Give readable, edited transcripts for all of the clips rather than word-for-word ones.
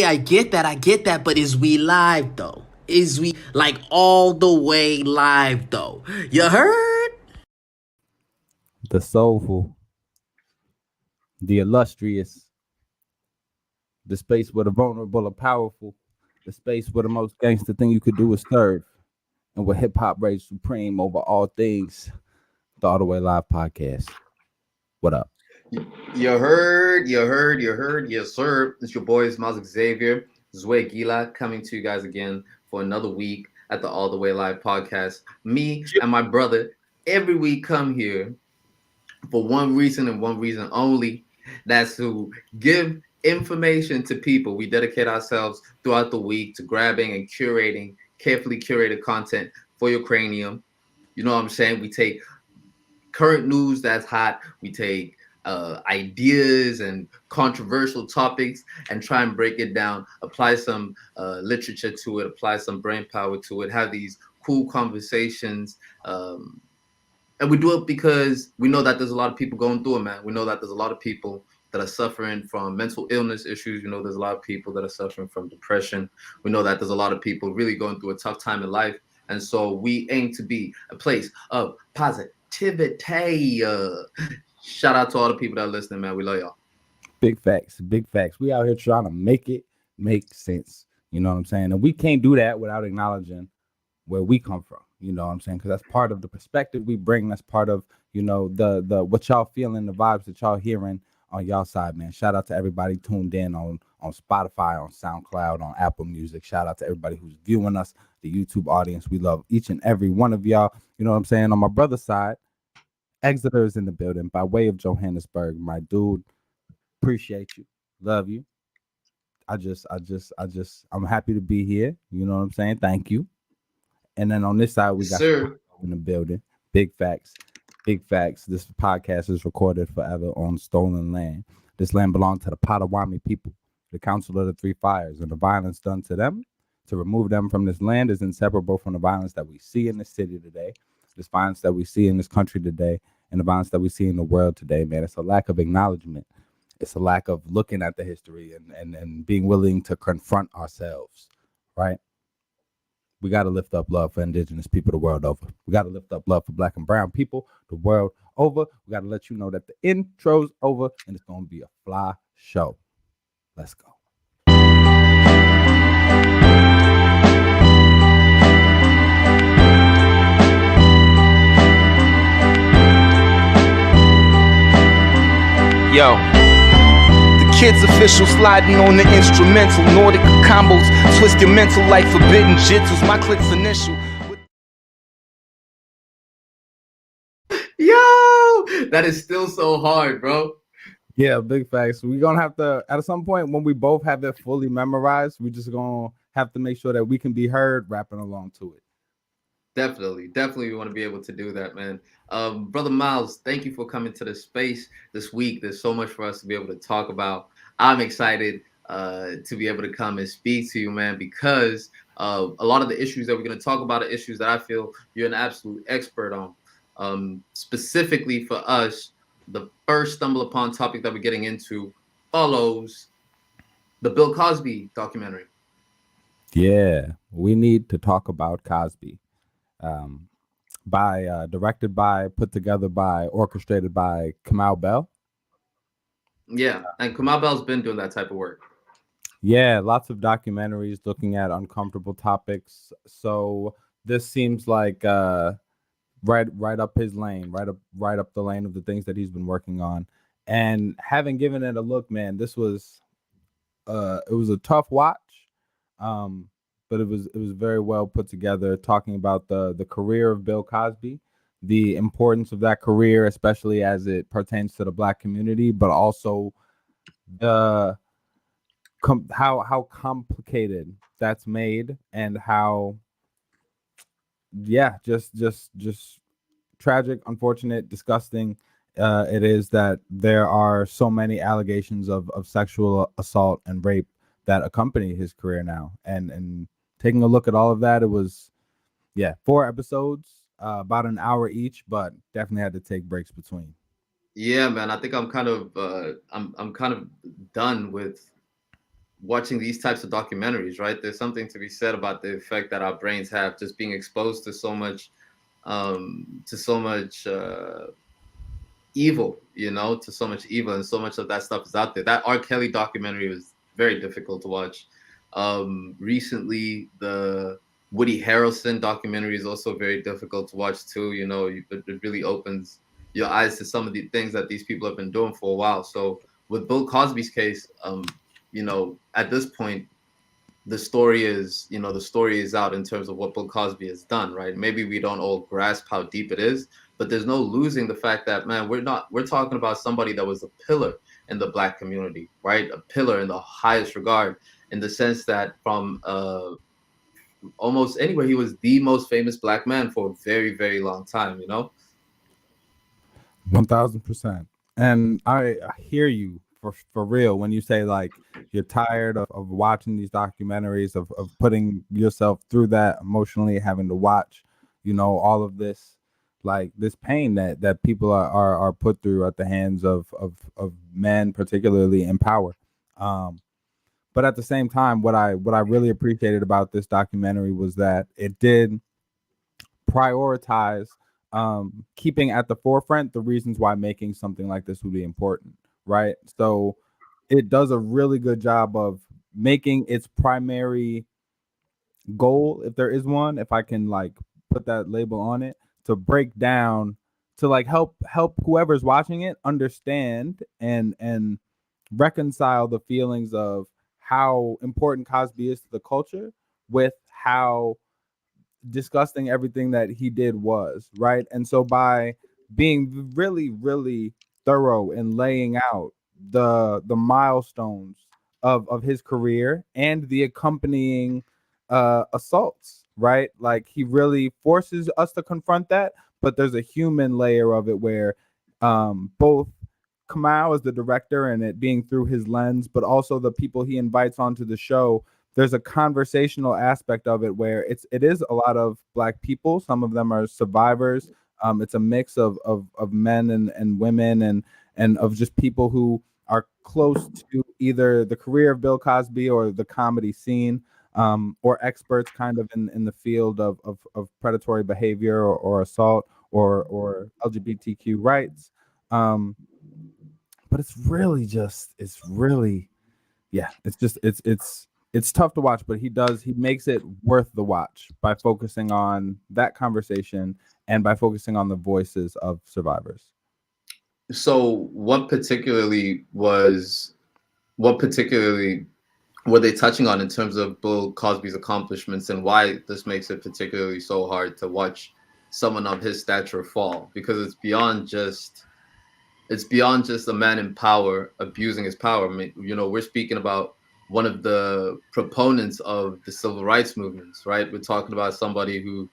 I get that, but is we live though? Is we like all the way live though? You heard? The soulful, the illustrious, the space where the vulnerable are powerful, the space where the most gangster thing you could do is serve, and where hip hop reigns supreme over all things. The All the Way Live podcast. What up? Yes, sir. It's your boys, Miles Xavier, Zwe Gila, coming to you guys again for another week at the All the Way Live podcast. Me and my brother every week come here for one reason and one reason only. That's to give information to people. We dedicate ourselves throughout the week to grabbing and curating carefully curated content for your cranium. You know what I'm saying? We take current news that's hot. We take ideas and controversial topics and try and break it down, apply some literature to it, apply some brain power to it, have these cool conversations. And we do it because we know that there's a lot of people going through it, man. We know that there's a lot of people that are suffering from mental illness issues. You know, there's a lot of people that are suffering from depression. We know that there's a lot of people really going through a tough time in life. And so we aim to be a place of positivity. Shout out to all the people that are listening, man. We love y'all. Big facts, big facts. We out here trying to make it make sense. You know what I'm saying? And we can't do that without acknowledging where we come from. You know what I'm saying? Because that's part of the perspective we bring. That's part of, you know, the what y'all feeling, the vibes that y'all hearing on y'all side, man. Shout out to everybody tuned in on Spotify, on SoundCloud, on Apple Music. Shout out to everybody who's viewing us, the YouTube audience. We love each and every one of y'all. You know what I'm saying? On my brother's side, Exeter is in the building by way of Johannesburg. My dude, appreciate you. Love you. I'm happy to be here. You know what I'm saying? Thank you. And then on this side, we Yes, got sir. in the building. Big facts. Big facts. This podcast is recorded forever on stolen land. This land belonged to the Potawatomi people, the Council of the Three Fires, and the violence done to them to remove them from this land is inseparable from the violence that we see in the city today, this violence that we see in this country today, and the violence that we see in the world today, man. It's a lack of acknowledgement. It's a lack of looking at the history and being willing to confront ourselves, right? We got to lift up love for indigenous people the world over. We got to lift up love for black and brown people the world over. We got to let you know that the intro's over and it's going to be a fly show. Let's go. Yo, the kids official sliding on the instrumental. Nordic combos, twist your mental like forbidden jitsus. My click's initial. Yo, that is still so hard, bro. Yeah, big facts. We're going to have to, at some point when we both have it fully memorized, we just going to have to make sure that we can be heard rapping along to it. Definitely, we want to be able to do that, man. Brother Miles, thank you for coming to the space this week. There's so much for us to be able to talk about. I'm excited to be able to come and speak to you, man, because a lot of the issues that we're going to talk about are issues that I feel you're an absolute expert on. Specifically for us, the first stumble upon topic that we're getting into follows the Bill Cosby documentary. Yeah, we need to talk about Cosby. Directed by, put together by, orchestrated by Kamau Bell. Yeah, and Kamau Bell's been doing that type of work. Yeah, lots of documentaries looking at uncomfortable topics. So this seems like right up his lane, right up the lane of the things that he's been working on. And having given it a look, man, this was it was a tough watch. But it was very well put together, talking about the career of Bill Cosby, the importance of that career, especially as it pertains to the black community, but also the how complicated that's made, and how just tragic, unfortunate, disgusting it is that there are so many allegations of sexual assault and rape that accompany his career now. And taking a look at all of that, it was 4 episodes, about an hour each, but definitely had to take breaks between. Yeah, man. I think I'm kind of I'm kind of done with watching these types of documentaries, right? There's something to be said about the effect that our brains have just being exposed to so much, to so much evil, you know, to so much evil, and so much of that stuff is out there. That R. Kelly documentary was very difficult to watch. Recently, the Woody Harrelson documentary is also very difficult to watch too. You know, it really opens your eyes to some of the things that these people have been doing for a while. So with Bill Cosby's case, you know, at this point, the story is, you know, the story is out in terms of what Bill Cosby has done, right? Maybe we don't all grasp how deep it is, but there's no losing the fact that, man, we're talking about somebody that was a pillar in the black community, right? A pillar in the highest regard, in the sense that from almost anywhere, he was the most famous black man for a very, very long time, you know? 1000%. And I hear you for real when you say like you're tired of watching these documentaries, of putting yourself through that emotionally, having to watch, you know, all of this, like this pain that people are put through at the hands of men, particularly in power. Um, but at the same time, what I really appreciated about this documentary was that it did prioritize keeping at the forefront the reasons why making something like this would be important, right? So it does a really good job of making its primary goal, if there is one, if I can like put that label on it, to break down, to like help whoever's watching it understand and reconcile the feelings of how important Cosby is to the culture with how disgusting everything that he did was, right? And so by being really, really thorough in laying out the milestones of his career and the accompanying assaults, right? Like he really forces us to confront that, but there's a human layer of it where both Kamau as the director and it being through his lens, but also the people he invites onto the show, there's a conversational aspect of it where it is a lot of black people. Some of them are survivors. It's a mix of men and women and of just people who are close to either the career of Bill Cosby or the comedy scene, or experts kind of in the field of predatory behavior or assault or LGBTQ rights. Um, but it's really, yeah, it's tough to watch, but he makes it worth the watch by focusing on that conversation and by focusing on the voices of survivors. So what particularly were they touching on in terms of Bill Cosby's accomplishments, and why this makes it particularly so hard to watch someone of his stature fall? Because it's beyond just a man in power abusing his power. I mean, you know, we're speaking about one of the proponents of the civil rights movements, right? We're talking about somebody who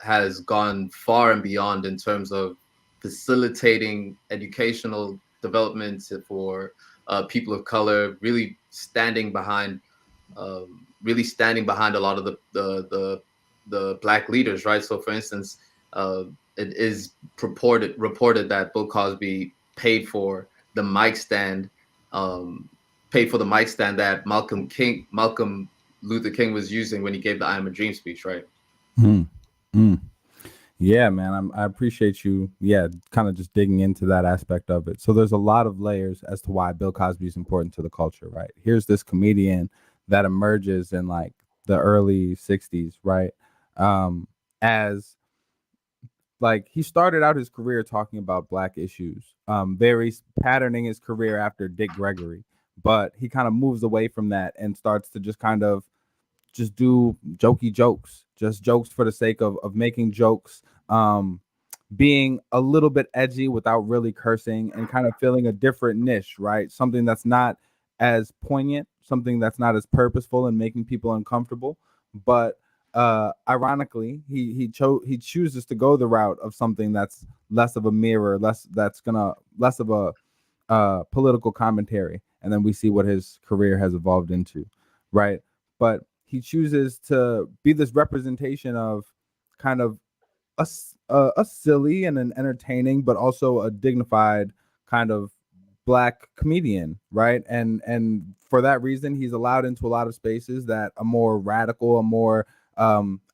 has gone far and beyond in terms of facilitating educational development for people of color, really standing behind a lot of the black leaders, right? So, for instance, it is reported that Bill Cosby paid for the mic stand, um, paid for the mic stand that Malcolm Luther King was using when he gave the "I Am a Dream" speech, right? Mm, mm. Yeah, man, I appreciate you. Yeah, kind of just digging into that aspect of it. So there's a lot of layers as to why Bill Cosby is important to the culture, right? Here's this comedian that emerges in like the early '60s, right? As like he started out his career talking about black issues, very patterning his career after Dick Gregory, but he kind of moves away from that and starts to just kind of just do jokey jokes, just jokes for the sake of making jokes, being a little bit edgy without really cursing and kind of filling a different niche, right? Something that's not as poignant, something that's not as purposeful and making people uncomfortable. But ironically, he chooses to go the route of something that's less of a mirror, less of a political commentary, and then we see what his career has evolved into, right? But he chooses to be this representation of kind of a silly and an entertaining, but also a dignified kind of black comedian, right? And for that reason, he's allowed into a lot of spaces that a more radical, a more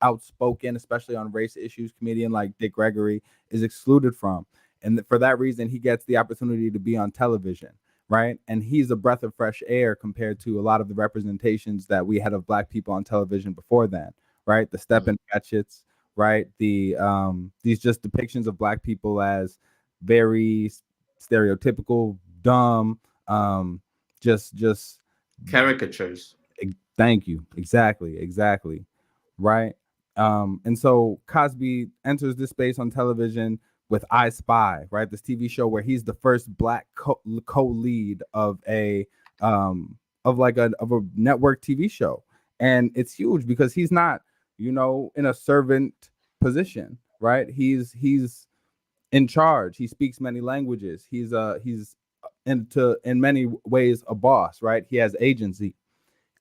outspoken, especially on race issues, comedian like Dick Gregory is excluded from. And for that reason, he gets the opportunity to be on television, right? And he's a breath of fresh air compared to a lot of the representations that we had of black people on television before then, right? The step and gadgets, right? These just depictions of black people as very stereotypical, dumb, just Caricatures. thank you. Exactly. Right. And so Cosby enters this space on television with I Spy, right? This TV show where he's the first black co-lead of a of a network TV show. And it's huge because he's not, in a servant position, right? He's in charge. He speaks many languages. He's in many ways a boss, right? He has agency.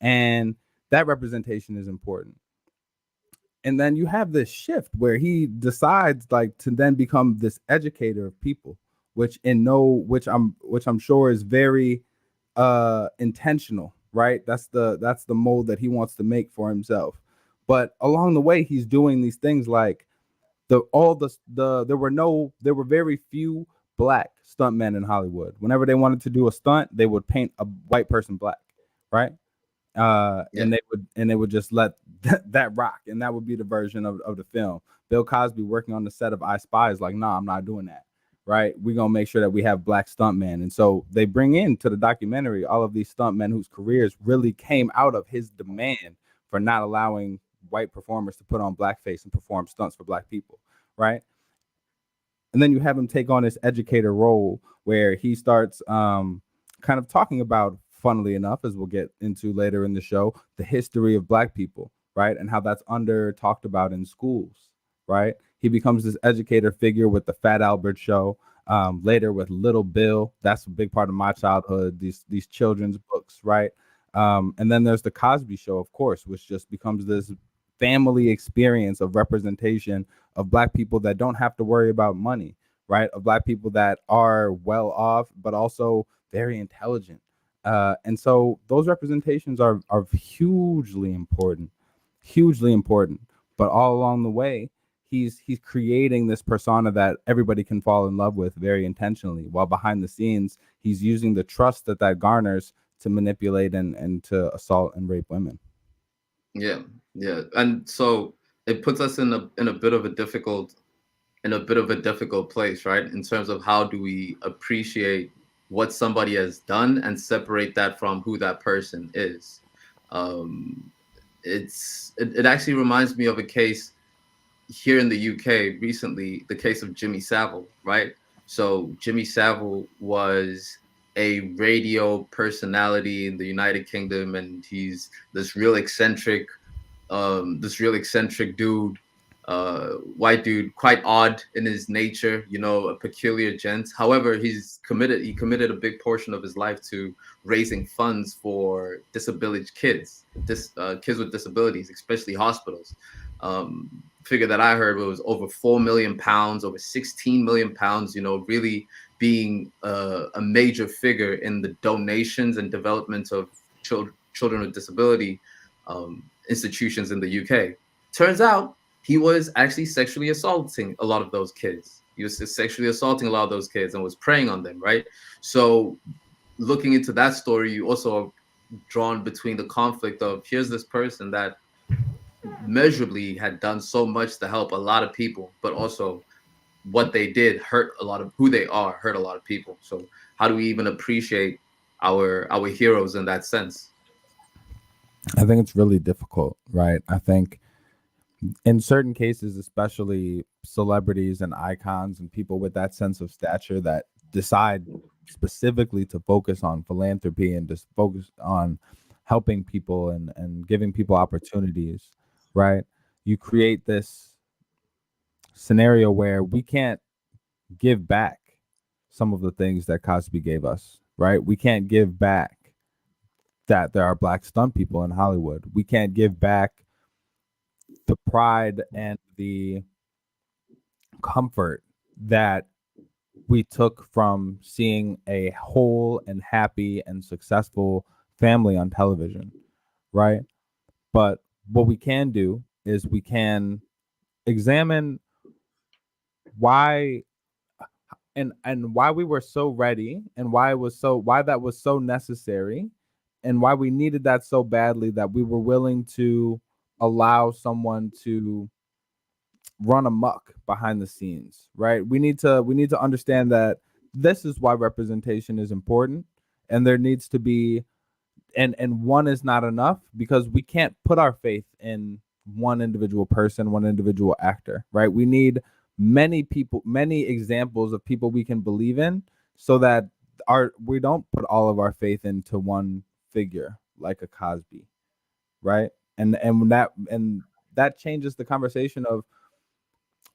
And that representation is important. And then you have this shift where he decides like to then become this educator of people, which I'm sure is very intentional, right? That's the mold that he wants to make for himself. But along the way, he's doing these things like there were very few black stuntmen in Hollywood. Whenever they wanted to do a stunt, they would paint a white person black, right? And they would just let that rock, and that would be the version of the film. Bill Cosby working on the set of I Spy is like, nah, I'm not doing that, right? We're gonna make sure that we have black stuntmen. And so they bring into the documentary all of these stuntmen whose careers really came out of his demand for not allowing white performers to put on blackface and perform stunts for black people, right? And then you have him take on this educator role where he starts kind of talking about, funnily enough, as we'll get into later in the show, the history of black people, right? And how that's under talked about in schools, right? He becomes this educator figure with the Fat Albert Show, later with Little Bill. That's a big part of my childhood, these children's books, right? And then there's the Cosby Show, of course, which just becomes this family experience of representation of black people that don't have to worry about money, right? Of black people that are well off, but also very intelligent. And so those representations are hugely important. But all along the way, he's creating this persona that everybody can fall in love with very intentionally, while behind the scenes, he's using the trust that garners to manipulate and to assault and rape women. Yeah. And so it puts us in a bit of a difficult place, right? In terms of how do we appreciate what somebody has done and separate that from who that person is. It actually reminds me of a case here in the UK recently, the case of Jimmy Savile, right? So Jimmy Savile was a radio personality in the United Kingdom, and he's this real eccentric dude, white dude, quite odd in his nature, a peculiar gent. However, he committed a big portion of his life to raising funds for disadvantaged kids with disabilities, especially hospitals. Figure that I heard was over £4 million, over £16 million, really being a major figure in the donations and development of children with disability institutions in the UK. Turns out he was actually sexually assaulting a lot of those kids. He was sexually assaulting a lot of those kids and was preying on them, right? So looking into that story, you also are drawn between the conflict of, here's this person that measurably had done so much to help a lot of people, but also what they did hurt a lot of people. So how do we even appreciate our heroes in that sense? I think it's really difficult, right? I think in certain cases, especially celebrities and icons and people with that sense of stature that decide specifically to focus on philanthropy and just focus on helping people and giving people opportunities, right? You create this scenario where we can't give back some of the things that Cosby gave us, right? We can't give back that there are black stunt people in Hollywood. We can't give back the pride and the comfort that we took from seeing a whole and happy and successful family on television, right? But what we can do is we can examine why and why we were so ready, and why that was so necessary, and why we needed that so badly that we were willing to allow someone to run amok behind the scenes, right? We need to understand that this is why representation is important, and there needs to be, and one is not enough, because we can't put our faith in one individual person, one individual actor, right? We need many people, many examples of people we can believe in, so that our we don't put all of our faith into one figure like a Cosby, right? And that changes the conversation of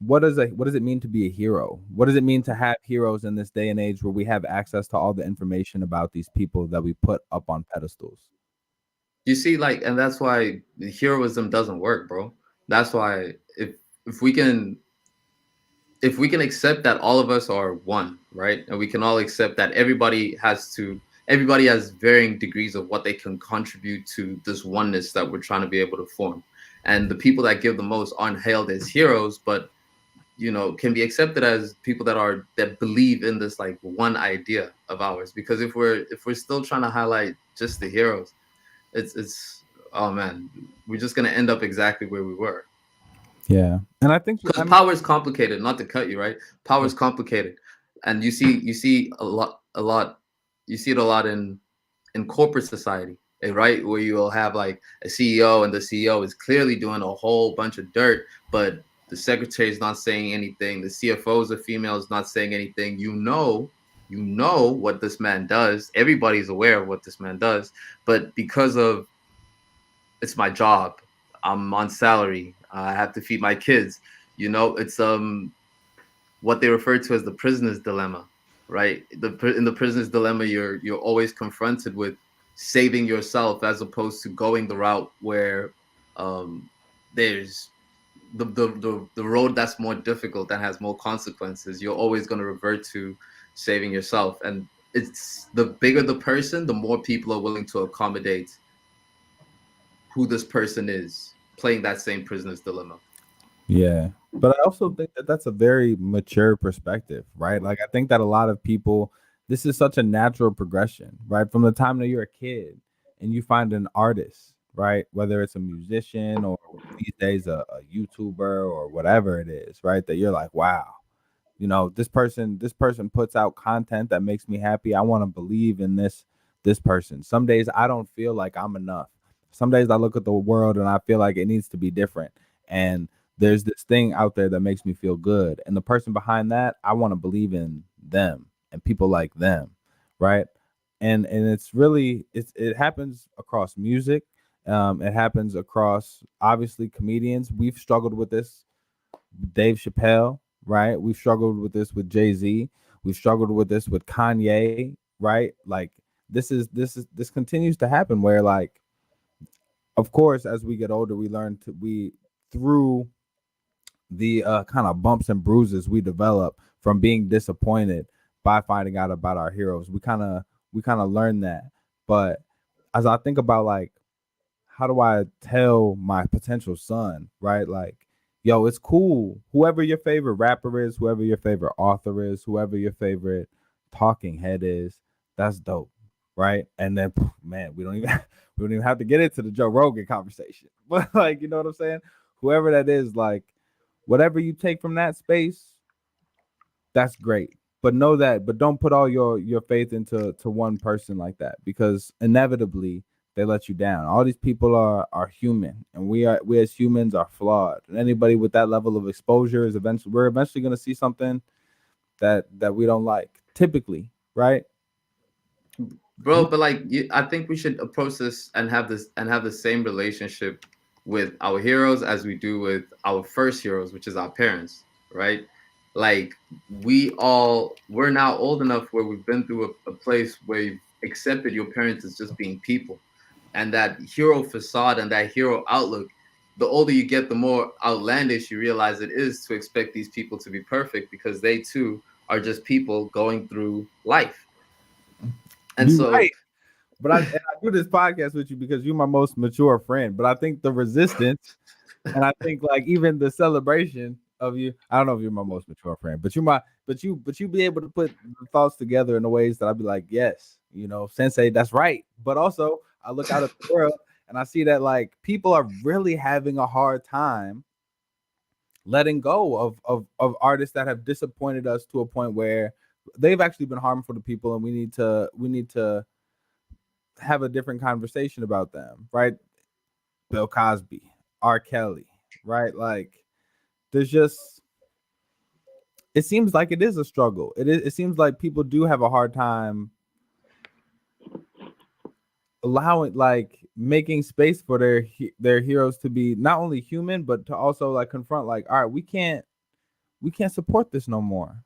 what does it mean to be a hero? What does it mean to have heroes in this day and age where we have access to all the information about these people that we put up on pedestals? You see, like, and that's why the heroism doesn't work, bro. That's why if we can if we can accept that all of us are one, right? And we can all accept that everybody has varying degrees of what they can contribute to this oneness that we're trying to be able to form. And the people that give the most aren't hailed as heroes, but can be accepted as people that believe in this like one idea of ours. Because if we're still trying to highlight just the heroes, it's oh man, we're just gonna end up exactly where we were. Yeah, and I think Because power is complicated. Not to cut you, right? Power is complicated, and you see a lot. You see it a lot in corporate society, right? Where you'll have like a CEO, and the CEO is clearly doing a whole bunch of dirt, but the secretary is not saying anything. The CFO is a female, is not saying anything. You know what this man does. Everybody's aware of what this man does, but because of it's my job, I'm on salary, I have to feed my kids. It's what they refer to as the prisoner's dilemma, right? In the prisoner's dilemma, you're always confronted with saving yourself as opposed to going the route where there's the road that's more difficult, that has more consequences. You're always going to revert to saving yourself, and it's the bigger the person, the more people are willing to accommodate who this person is playing that same prisoner's dilemma. Yeah. But I also think that that's a very mature perspective, right? Like, I think that a lot of people, this is such a natural progression, right? From the time that you're a kid and you find an artist, right? Whether it's a musician or these days a YouTuber or whatever it is, right? That you're like, wow, this person puts out content that makes me happy. I want to believe in this person. Some days I don't feel like I'm enough. Some days I look at the world and I feel like it needs to be different, and there's this thing out there that makes me feel good, and the person behind that, I want to believe in them and people like them, right? And it's really, it happens across music. It happens across, obviously, comedians. We've struggled with this. Dave Chappelle, right? We've struggled with this with Jay-Z. We've struggled with this with Kanye, right? Like, this continues to happen where, like, of course, as we get older, we learn to we through the kind of bumps and bruises we develop from being disappointed by finding out about our heroes. We kind of learn that. But as I think about, like, how do I tell my potential son, right? Like, yo, it's cool. Whoever your favorite rapper is, whoever your favorite author is, whoever your favorite talking head is, that's dope, right? And then, man, we don't even have to get into the Joe Rogan conversation. But, like, you know what I'm saying? Whoever that is, like, whatever you take from that space, that's great. But know that, but don't put all your faith into one person like that, because inevitably they let you down. All these people are human, and we as humans are flawed. And anybody with that level of exposure is eventually going to see something that we don't like. Typically, right? Bro, but like I think we should approach this and have the same relationship with our heroes as we do with our first heroes, which is our parents, right? Like we're now old enough where we've been through a place where you've accepted your parents as just being people, and that hero facade and that hero outlook. The older you get, the more outlandish you realize it is to expect these people to be perfect, because they too are just people going through life. And You're so, right. But I do this podcast with you because you're my most mature friend. But I think the resistance, and I think like even the celebration of you, I don't know if you're my most mature friend, but you be able to put the thoughts together in the ways that I'd be like, yes, sensei, that's right. But also I look out at the world and I see that like people are really having a hard time letting go of artists that have disappointed us to a point where they've actually been harmful to people, and we need to have a different conversation about them, right? Bill Cosby, R. Kelly, right? Like there's just it seems like it is a struggle. It seems like people do have a hard time allowing like making space for their heroes to be not only human but to also like confront like, all right, we can't support this no more.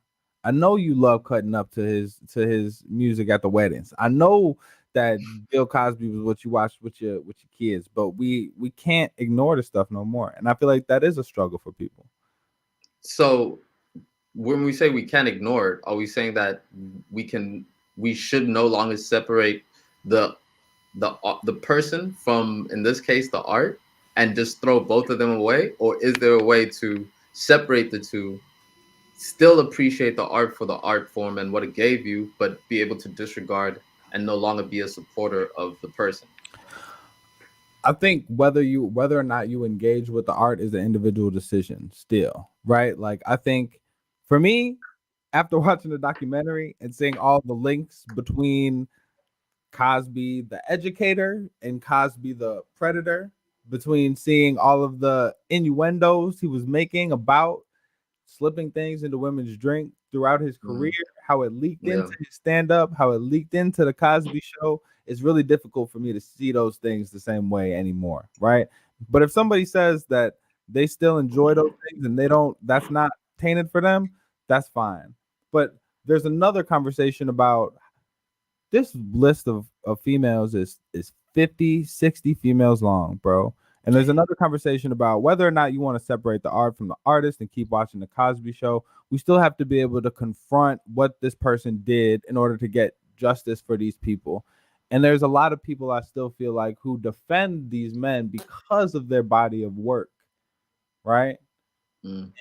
I know you love cutting up to his music at the weddings. I know that Bill Cosby was what you watched with your kids, but we can't ignore the stuff no more. And I feel like that is a struggle for people. so when we say we can't ignore it, are we saying that we should no longer separate the the person from, in this case, the art, and just throw both of them away? Or is there a way to separate the two, still appreciate the art for the art form and what it gave you, but be able to disregard and no longer be a supporter of the person? I think whether or not you engage with the art is an individual decision still, right? Like I think for me, after watching the documentary and seeing all the links between Cosby the educator and Cosby the predator, between seeing all of the innuendos he was making about slipping things into women's drink throughout his career, how it leaked Yeah. into his stand-up, how it leaked into the Cosby show. It's really difficult for me to see those things the same way anymore, right? But if somebody says that they still enjoy those things and that's not tainted for them, that's fine. But there's another conversation about this list of females is 50, 60 females long, bro. And there's another conversation about whether or not you want to separate the art from the artist and keep watching the Cosby show. We still have to be able to confront what this person did in order to get justice for these people. And there's a lot of people I still feel like who defend these men because of their body of work, right? Mm.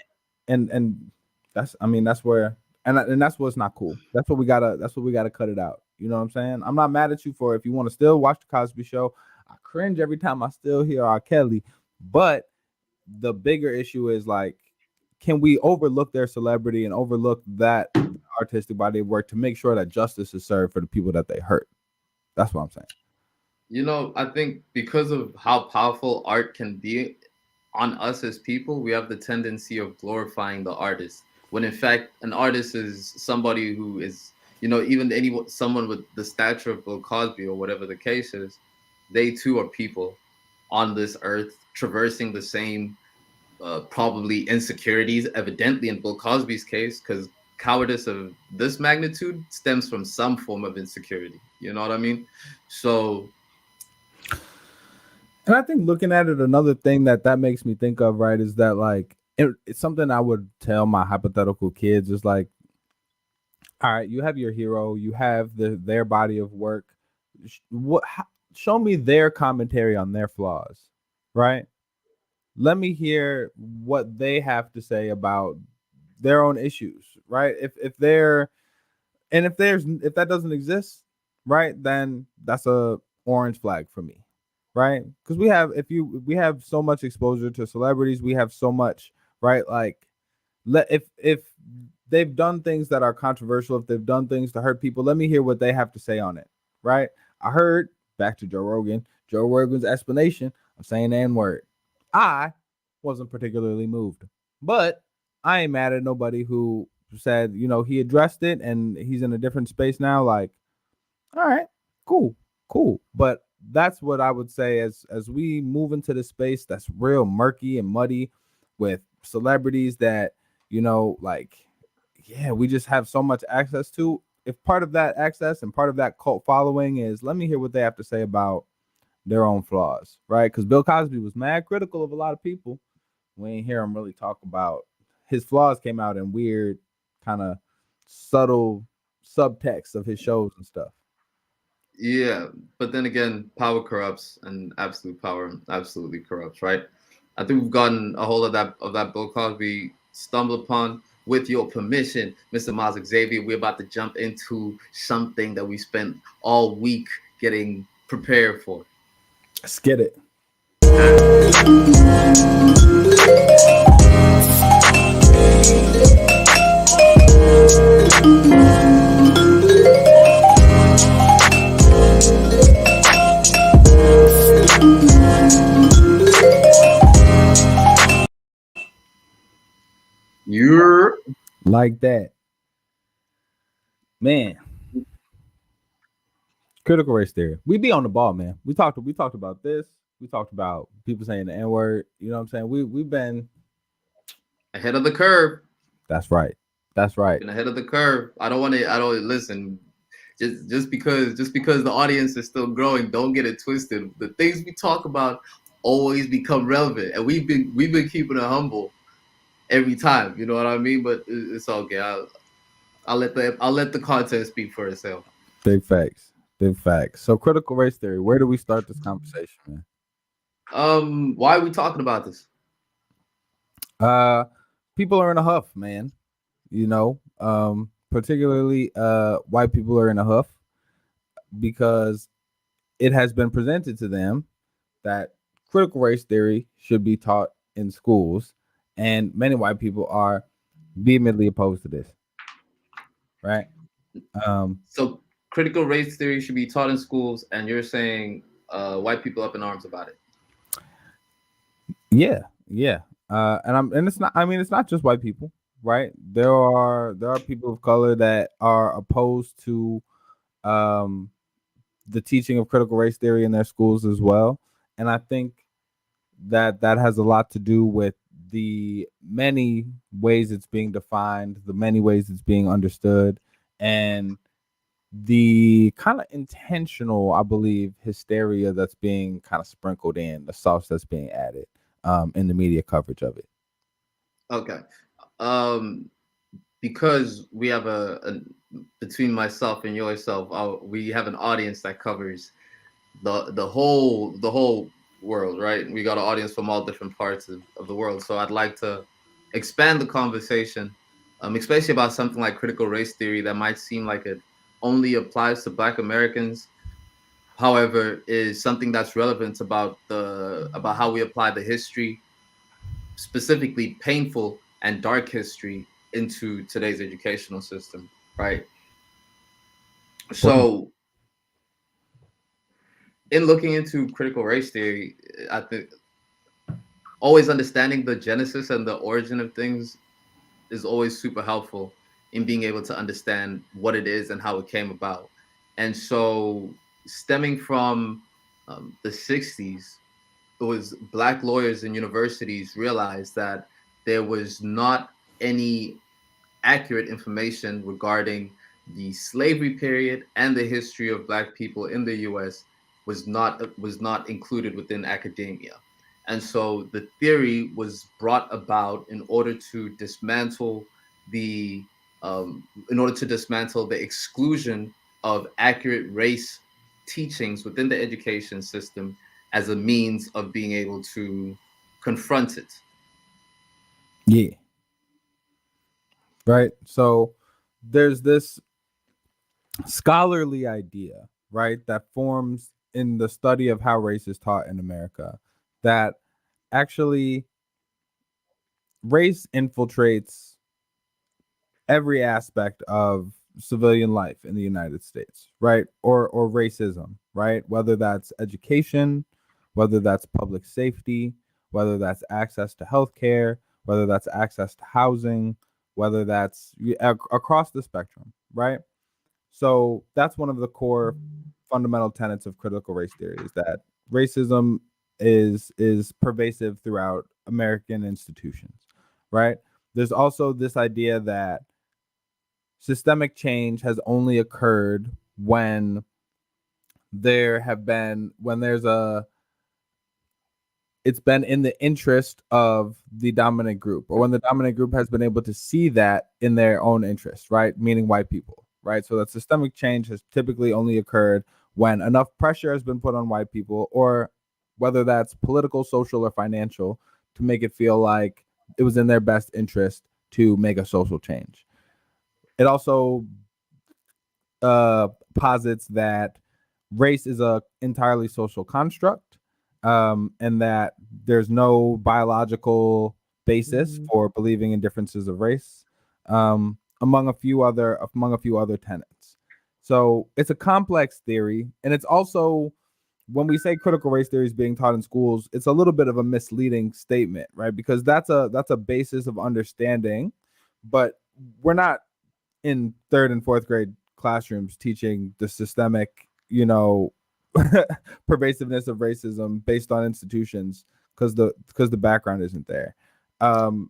And that's where and that's what's not cool. That's what we gotta cut it out. You know what I'm saying? I'm not mad at you for if you want to still watch the Cosby show. I cringe every time I still hear R. Kelly, but the bigger issue is like, can we overlook their celebrity and overlook that artistic body of work to make sure that justice is served for the people that they hurt? That's what I'm saying. I think because of how powerful art can be on us as people, we have the tendency of glorifying the artist, when in fact an artist is somebody who is, even someone with the stature of Bill Cosby or whatever the case is, they too are people on this earth traversing the same probably insecurities, evidently in Bill Cosby's case, because cowardice of this magnitude stems from some form of insecurity. You know what I mean? So, And I think looking at it, another thing that makes me think of, right, is that like it's something I would tell my hypothetical kids is like, all right, you have your hero, you have their body of work. Show me their commentary on their flaws, right? Let me hear what they have to say about their own issues, right? If that doesn't exist, right, then that's a orange flag for me, right? Because we have so much exposure to celebrities, we have so much, right? Like, if they've done things that are controversial, if they've done things to hurt people, let me hear what they have to say on it, right? I heard back to Joe Rogan's explanation of saying the N-word. I wasn't particularly moved, but I ain't mad at nobody who said, he addressed it and he's in a different space now. Like, all right, cool. But that's what I would say as we move into this space that's real murky and muddy with celebrities that, like, yeah, we just have so much access to. If part of that access and part of that cult following is, let me hear what they have to say about their own flaws, right? Because Bill Cosby was mad critical of a lot of people. We ain't hear him really talk about his flaws. Came out in weird kind of subtle subtext of his shows and stuff. Yeah, but then again, power corrupts, and absolute power absolutely corrupts, right? I think we've gotten a hold of that Bill Cosby stumbled upon. With your permission, Mr. Miles Xavier, we're about to jump into something that we spent all week getting prepared for. Let's get it. You're Like that. Man. Critical race theory. We be on the ball, man. We talked about this. We talked about people saying the N-word. You know what I'm saying? We've been ahead of the curve. That's right. That's right. Been ahead of the curve. I don't listen. Just because the audience is still growing, don't get it twisted. The things we talk about always become relevant, and we've been keeping it humble every time. You know what I mean? But it's okay. I'll let the content speak for itself. Big facts. Big facts. So critical race theory. Where do we start this conversation, man? Why are we talking about this? People are in a huff, man. You know, particularly white people are in a huff because it has been presented to them that critical race theory should be taught in schools, and many white people are vehemently opposed to this. Right? So critical race theory should be taught in schools, and you're saying white people up in arms about it. Yeah. And it's not. I mean, it's not just white people, right? There are people of color that are opposed to the teaching of critical race theory in their schools as well, and I think that has a lot to do with the many ways it's being defined, the many ways it's being understood, and the kind of intentional, I believe, hysteria that's being kind of sprinkled in, the sauce that's being added in the media coverage of it. Okay. Because we have a between myself and yourself, we have an audience that covers the whole world, right? We got an audience from all different parts of the world. So I'd like to expand the conversation, especially about something like critical race theory that might seem like it only applies to Black Americans. However, is something that's relevant about how we apply the history, specifically painful and dark history, into today's educational system, right? So in looking into critical race theory, I think always understanding the genesis and the origin of things is always super helpful in being able to understand what it is and how it came about. And so stemming from the 60s, it was Black lawyers and universities realized that there was not any accurate information regarding the slavery period and the history of Black people in the U.S. was not included within academia. And so the theory was brought about in order to dismantle the exclusion of accurate race teachings within the education system as a means of being able to confront it. Yeah. Right. So there's this scholarly idea, right, that forms in the study of how race is taught in America, that actually race infiltrates every aspect of civilian life in the United States, right? Or racism, right? Whether that's education, whether that's public safety, whether that's access to healthcare, whether that's access to housing, whether that's across the spectrum, right? So that's one of the core fundamental tenets of critical race theory, is that racism is pervasive throughout American institutions, right? There's also this idea that systemic change has only occurred when there's a it's been in the interest of the dominant group, or when the dominant group has been able to see that in their own interest, right? Meaning white people, right? So that systemic change has typically only occurred when enough pressure has been put on white people, or whether that's political, social, or financial, to make it feel like it was in their best interest to make a social change. It also posits that race is a entirely social construct, and that there's no biological basis for believing in differences of race, among a few other tenets. So it's a complex theory, and it's also, when we say critical race theory is being taught in schools, it's a little bit of a misleading statement, right? Because that's a basis of understanding, but we're not in third and fourth grade classrooms teaching the systemic, pervasiveness of racism based on institutions, because the background isn't there. And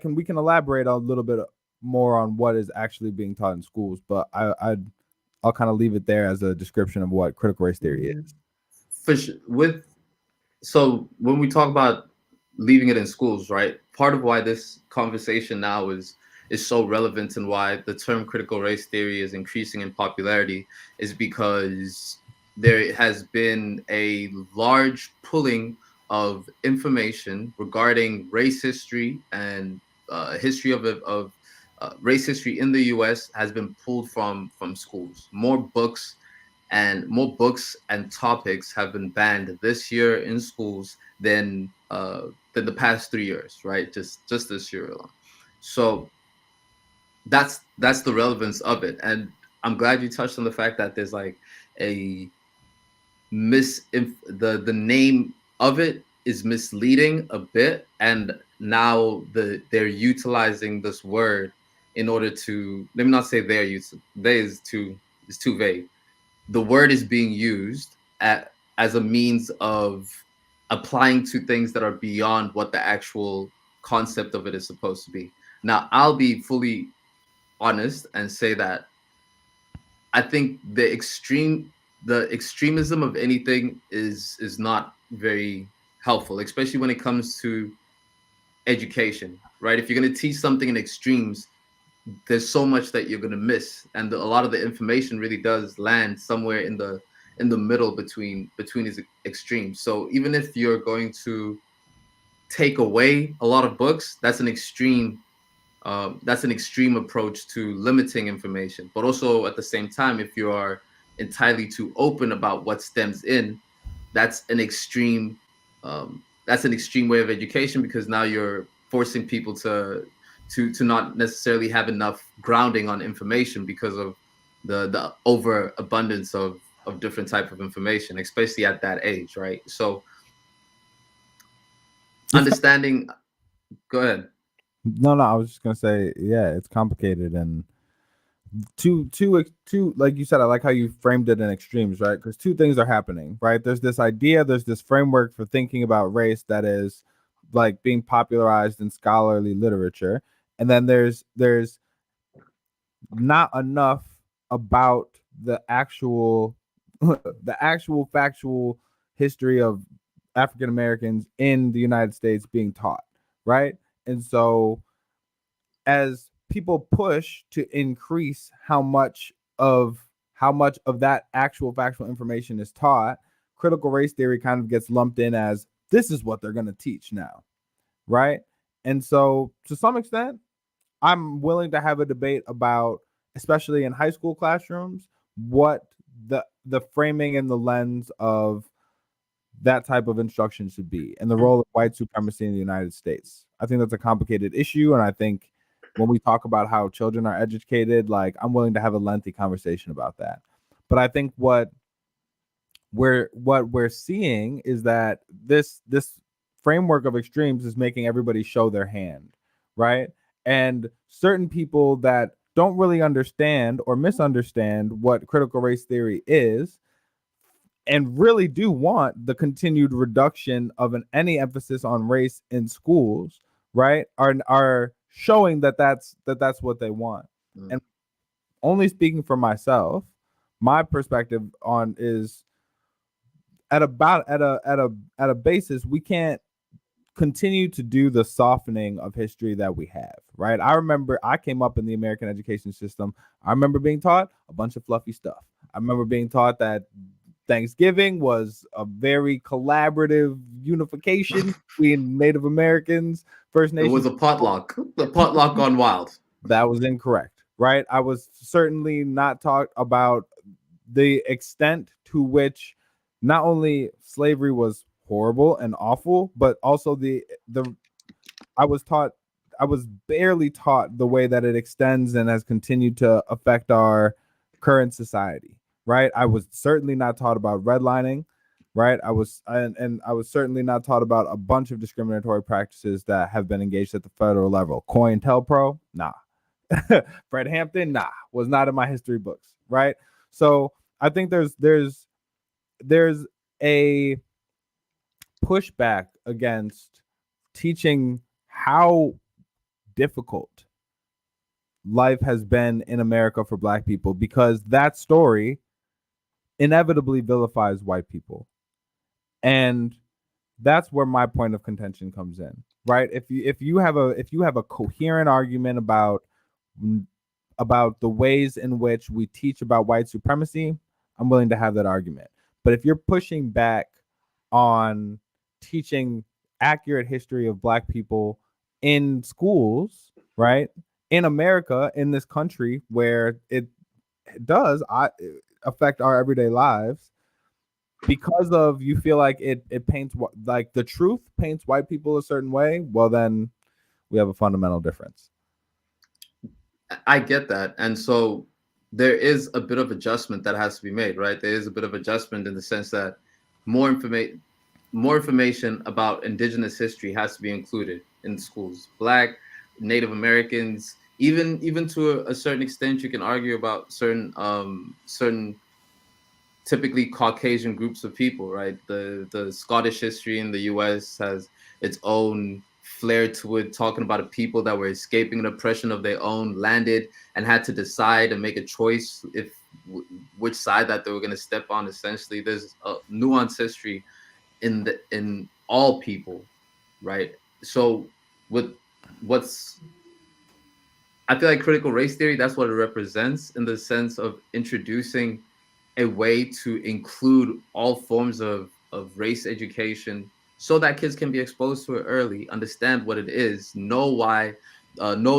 we can elaborate a little bit more on what is actually being taught in schools, but I'll kind of leave it there as a description of what critical race theory is. For sure. So when we talk about leaving it in schools, right? Part of why this conversation now is so relevant, and why the term critical race theory is increasing in popularity, is because there has been a large pulling of information regarding race history and history of race history in the U.S. has been pulled from schools. More books and topics have been banned this year in schools than the past 3 years, right? Just this year alone. So that's the relevance of it, and I'm glad you touched on the fact that there's like a the name of it is misleading a bit, and now they're utilizing this word in order to, let me not say they're using, they is too vague. The word is being used as a means of applying to things that are beyond what the actual concept of it is supposed to be. Now, I'll be fully honest and say that I think the extremism of anything is not very helpful, especially when it comes to education, right? If you're going to teach something in extremes, there's so much that you're going to miss, and a lot of the information really does land somewhere in the middle between these extremes. So even if you're going to take away a lot of books, that's an extreme approach to limiting information. But also at the same time, if you are entirely too open about what stems in, that's an extreme way of education, because now you're forcing people to not necessarily have enough grounding on information because of the overabundance of different type of information, especially at that age, right? So understanding. Go ahead. No, I was just gonna say, yeah, it's complicated, and two, like you said, I like how you framed it in extremes, right? Because two things are happening, right? There's this idea, there's this framework for thinking about race that is like being popularized in scholarly literature, and then there's not enough about the actual factual history of African Americans in the United States being taught, right? And so as people push to increase how much of that actual factual information is taught, critical race theory kind of gets lumped in as this is what they're going to teach now, right? And so to some extent, I'm willing to have a debate about, especially in high school classrooms, what the framing and the lens of that type of instruction should be, and the role of white supremacy in the United States. I think that's a complicated issue, and I think when we talk about how children are educated, like, I'm willing to have a lengthy conversation about that. But I think what we're seeing is that this framework of extremes is making everybody show their hand, right? And certain people that don't really understand or misunderstand what critical race theory is, and really do want the continued reduction of any emphasis on race in schools, right, are showing that that's what they want. And only speaking for myself, my perspective on is at a basis, we can't continue to do the softening of history that we have, right? I remember I came up in the American education system. I remember being taught a bunch of fluffy stuff. I remember being taught that Thanksgiving was a very collaborative unification between Native Americans, First It was Nations. a potluck. The potluck gone wild. That was incorrect, right? I was certainly not taught about the extent to which not only slavery was horrible and awful, but also the I was taught I was barely taught the way that it extends and has continued to affect our current society, right? I was certainly not taught about redlining, right? And I was certainly not taught about a bunch of discriminatory practices that have been engaged at the federal level. COINTELPRO, nah. Fred Hampton, nah, was not in my history books, right? So I think there's a pushback against teaching how difficult life has been in America for Black people, because that story inevitably vilifies white people. And that's where my point of contention comes in, right? If you have a coherent argument about the ways in which we teach about white supremacy, I'm willing to have that argument. But if you're pushing back on teaching accurate history of Black people in schools, right, in America, in this country where it does affect our everyday lives, because of you feel like it paints like the truth paints white people a certain way, well, then we have a fundamental difference. I get that. And so there is a bit of adjustment that has to be made, right? There is a bit of adjustment in the sense that more information about indigenous history has to be included in schools. Black, Native Americans, even to a certain extent, you can argue about certain typically Caucasian groups of people, right? The Scottish history in the U.S. has its own flair to it, talking about a people that were escaping an oppression of their own, landed and had to decide and make a choice which side that they were going to step on. Essentially, there's a nuanced history in all people, right? So I feel like critical race theory, that's what it represents, in the sense of introducing a way to include all forms of race education so that kids can be exposed to it early, understand what it is, know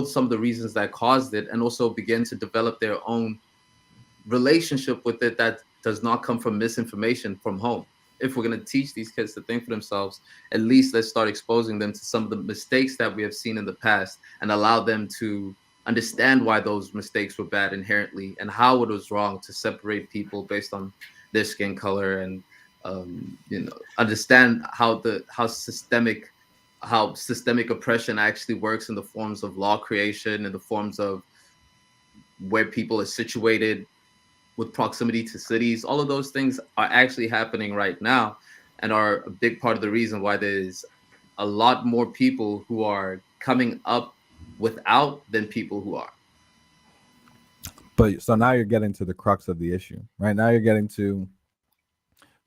some of the reasons that caused it, and also begin to develop their own relationship with it that does not come from misinformation from home. If we're going to teach these kids to think for themselves, at least let's start exposing them to some of the mistakes that we have seen in the past and allow them to understand why those mistakes were bad inherently and how it was wrong to separate people based on their skin color, and understand how systemic oppression actually works in the forms of law creation, in the forms of where people are situated with proximity to cities. All of those things are actually happening right now and are a big part of the reason why there's a lot more people who are coming up without than people who are. But so now you're getting to the crux of the issue, right? Now you're getting to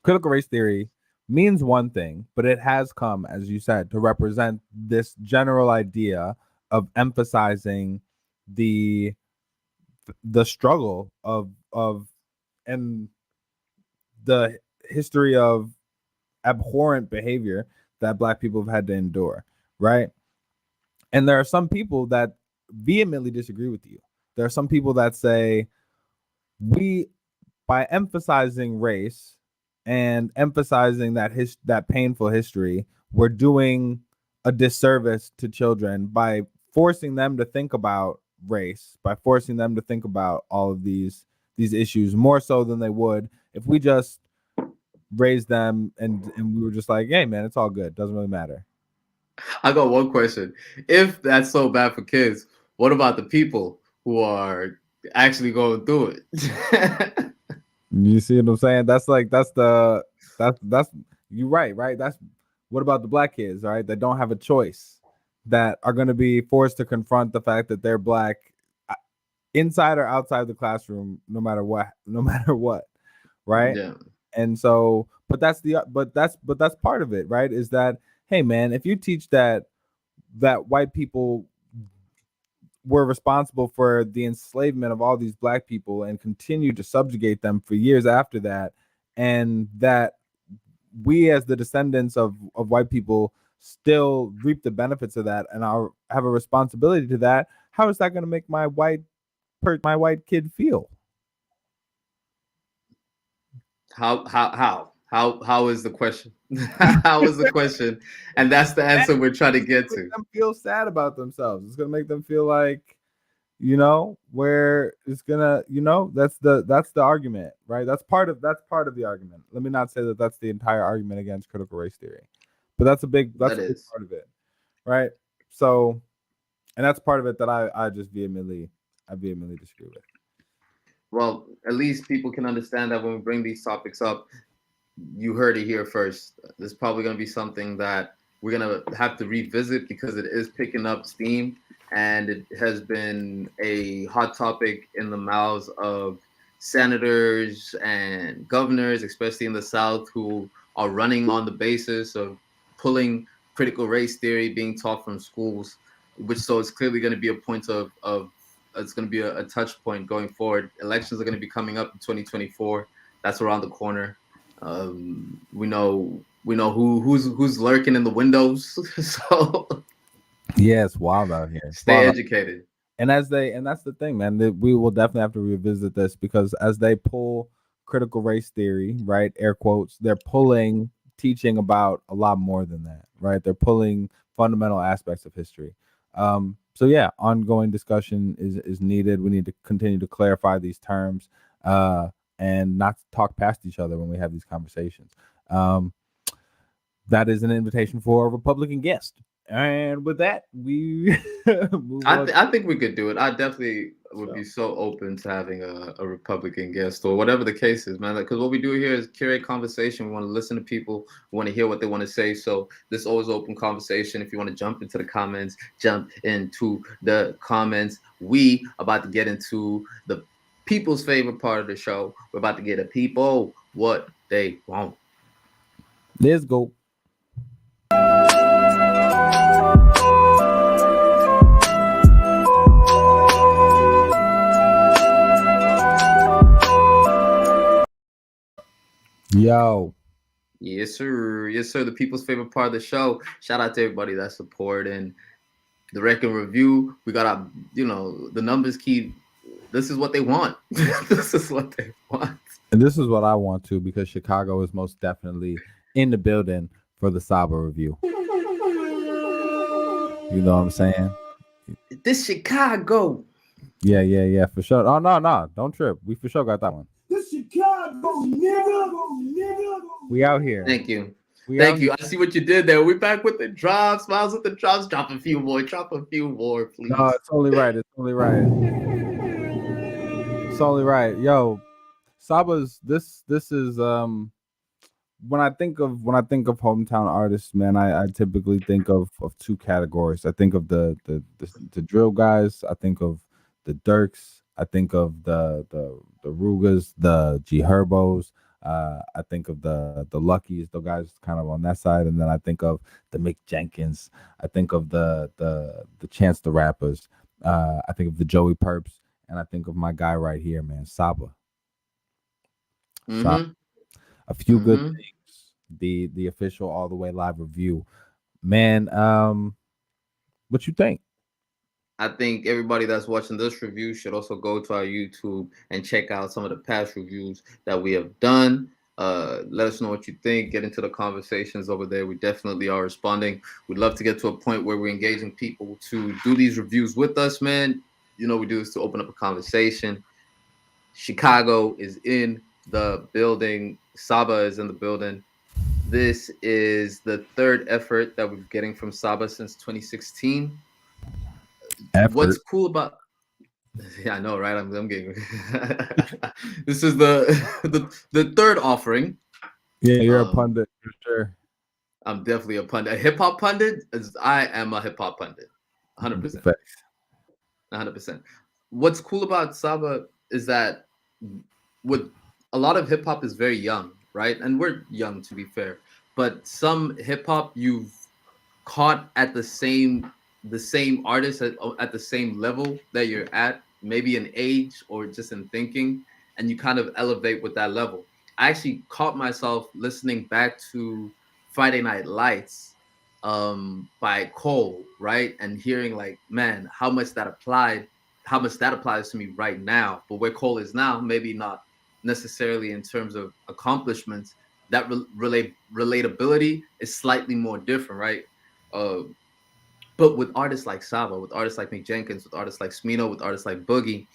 critical race theory means one thing, but it has come, as you said, to represent this general idea of emphasizing the struggle of and the history of abhorrent behavior that Black people have had to endure, right? And there are some people that vehemently disagree with you. There are some people that say, by emphasizing race and emphasizing that painful history, we're doing a disservice to children by forcing them to think about race, by forcing them to think about all of these issues more so than they would if we just raised them and we were just like, hey man, it's all good, doesn't really matter. I got one question. If that's so bad for kids, what about the people who are actually going through it? You see what I'm saying? That's you're right? That's what about the Black kids, right? That don't have a choice, that are going to be forced to confront the fact that they're Black inside or outside the classroom, no matter what, right? Yeah. And so, but that's part of it, right? Is that, hey man, if you teach that white people were responsible for the enslavement of all these black people and continue to subjugate them for years after that, and that we as the descendants of white people still reap the benefits of that and have a responsibility to that, how is that going to make my white kid feel? How is the question? How is the question? And that's the answer we're trying to get to. Make them feel sad about themselves. It's going to make them feel like, where it's gonna, that's the argument, right? That's part of the argument. Let me not say that that's the entire argument against critical race theory, but that's a big part of it, right? So, and that's part of it that I just vehemently disagree with. Well, at least people can understand that when we bring these topics up, you heard it here first. This is probably going to be something that we're going to have to revisit because it is picking up steam, and it has been a hot topic in the mouths of senators and governors, especially in the South, who are running on the basis of pulling critical race theory being taught from schools, which so it's clearly going to be a point of it's going to be a touch point going forward. Elections are going to be coming up in 2024. That's around the corner. We know who's lurking in the windows. So yeah, it's wild out here. Stay educated. And that's the thing, man. We will definitely have to revisit this, because as they pull critical race theory, right, air quotes, they're pulling teaching about a lot more than that, right? They're pulling fundamental aspects of history. So yeah, ongoing discussion is needed. We need to continue to clarify these terms, and not talk past each other when we have these conversations. That is an invitation for a Republican guest. And with that, we I think we could do it. I definitely would be so open to having a Republican guest or whatever the case is, man. Because what we do here is curate conversation. We want to listen to people. We want to hear what they want to say. So this is always open conversation. If you want to jump into the comments, jump into the comments. We about to get into the people's favorite part of the show. We're about to get a people what they want. Let's go. Yo. Yes, sir. Yes, sir. The people's favorite part of the show. Shout out to everybody that support and the record review. We got our, the numbers keep. This is what they want. This is what they want. And this is what I want to, because Chicago is most definitely in the building for the Saba review. You know what I'm saying? This Chicago. Yeah, for sure. Oh, no. Don't trip. We for sure got that one. This Chicago, nigga. We out here. Thank you. Thank you. I see what you did there. We're back with the drops. Smiles with the drops. Drop a few more, please. No, it's only right. Yo, Saba's this is when I think of hometown artists, man, I typically think of two categories. I think of the drill guys. I think of the Dirks. I think of the Rugas, the G Herbos. I think of the Luckies, the guys kind of on that side, and then I think of the Mick Jenkins. I think of the Chance the Rappers. I think of the Joey Perps, and I think of my guy right here, man, Saba. Mm-hmm. A few good things. The official All the Way Live review, man. What you think? I think everybody that's watching this review should also go to our YouTube and check out some of the past reviews that we have done. Let us know what you think. Get into the conversations over there. We definitely are responding. We'd love to get to a point where we're engaging people to do these reviews with us, man. We do this to open up a conversation. Chicago is in the building. Saba is in the building. This is the third effort that we're getting from Saba since 2016. What's cool about I know, right? I'm getting this is the third offering. Yeah, you're a pundit for sure. I'm definitely a pundit. A hip hop pundit? I am a hip hop pundit. 100%. 100%. What's cool about Saba is that with a lot of hip hop is very young. right? And we're young, to be fair, but some hip hop you've caught at the same artist at the same level that you're at, maybe in age or just in thinking, and you kind of elevate with that level. I actually caught myself listening back to Friday Night Lights by Cole, right? And hearing like, man, how much that applies to me right now. But where Cole is now, maybe not necessarily in terms of accomplishments, that relatability is slightly more different, right? Uh, but with artists like Saba, with artists like Mick Jenkins, with artists like Smino, with artists like Boogie,